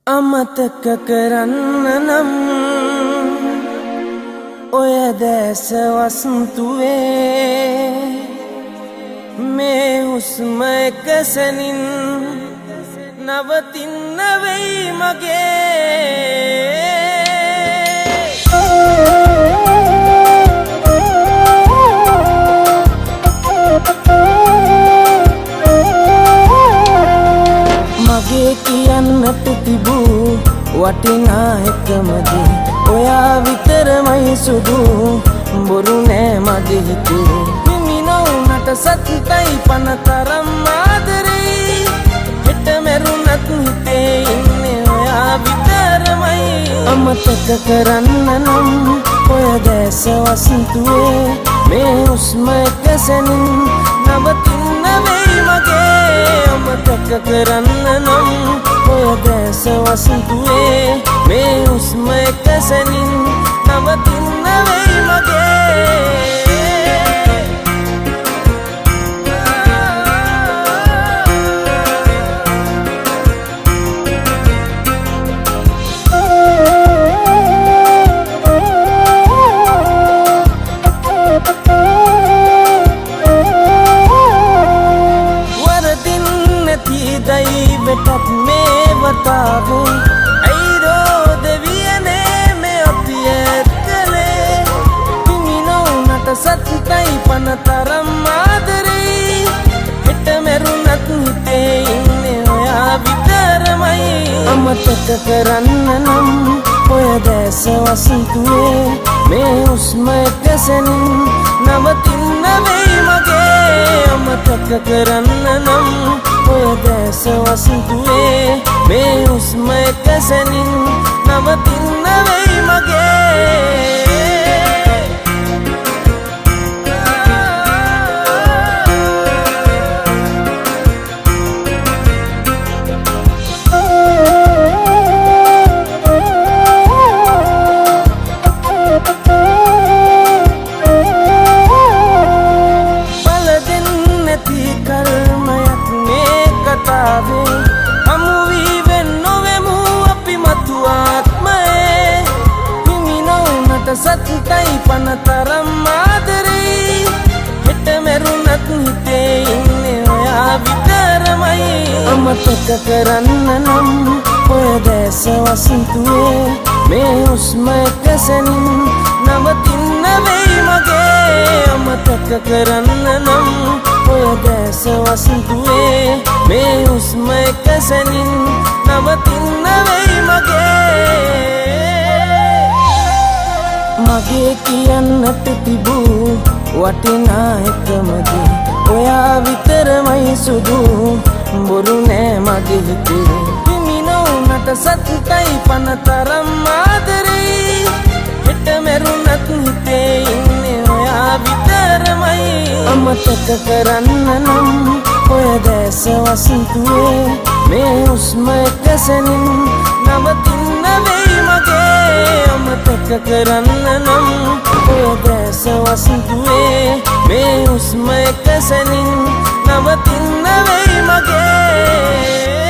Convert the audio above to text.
අමතක කරන්න නම් ඔය දැස වස්තුවේ මේ හුස්ම එක සැනින් නවතින්න වෙයි මගේ මගේ කියන්නට තිබූ වටිනා එකම දේ ඔයා විතරමයි සුදු බොරු නෑ මගේ හිතේ හිමිනවුනට සත්‍යයි පනතරම් ආදරේ හෙට මැරුණත් හිතේ ඉන්නේ ඔයා විතරමයි අමතක කරන්න නම් ඔය දැස වසන්තුවේ මේ හුස්ම එක සැනින් නවතින්න වෙයි මගේ අමතක කරන්න නම් ඔය දැස වසන්තුවේ මේ හුස්ම එක සැනින් නවතින්න වෙයි මගේ දෛවටත් මේ වතාවේ ඇයිරෝ දෙවියනේ මේ අපි ඇත් කළේ හිමිනවුනට සත්‍යයි පනතරම් ආදරේ හෙට මැරුණත් හිතේ ඉන්නේ ඔයා විතරමයි අමතක කරන්න නම් ඔය දැස වසන්තුවේ මේ හුස්ම එක සැනින් නවතින්න වෙයි මගේ අමතක කරන්න නම් ඔය දැස වසන්තුවේ මේ හුස්ම එක සැනින් නවතින්න වෙයි මගේ හමුවී වෙන්නොවෙමු අපි මතු ආත්මයේ හිමිනවුනට සත්‍යයි පනතරම් ආදරේ හෙට මැරුණත් හිතේ ඉන්නේ ඔයා විතරමයි අමතක කරන්න නම් ඔය දැස වසන්තුවේ මේ හුස්ම එක සැනින් නවතින්න වෙයි මගේ අමතක කරන්න නම් ඔය දැස වසන්තුවේ මේ හුස්ම එක සැනින් නවතින්න වෙයි මගේ කියන්නට තිබූ වටිනා එකම දේ ඔයා විතරමයි සුදු බොරු නෑ මගේ හිතේ හිමිනවුනට සත්‍යයි පනතරම් ආදරේ හෙට මැරුණත් හිතේ ඉන්නේ ඔයා විතරමයි අමතක කරන්න නම් ඔය දැස වසන්තුවේ මේ හුස්ම එක සැනින් නවතින්න වෙයි මගේ අමතක කරන්න නම් ඔය දැස වසන්තුවේ මේ හුස්ම එක සැනින් නවතින්න වෙයි මගේ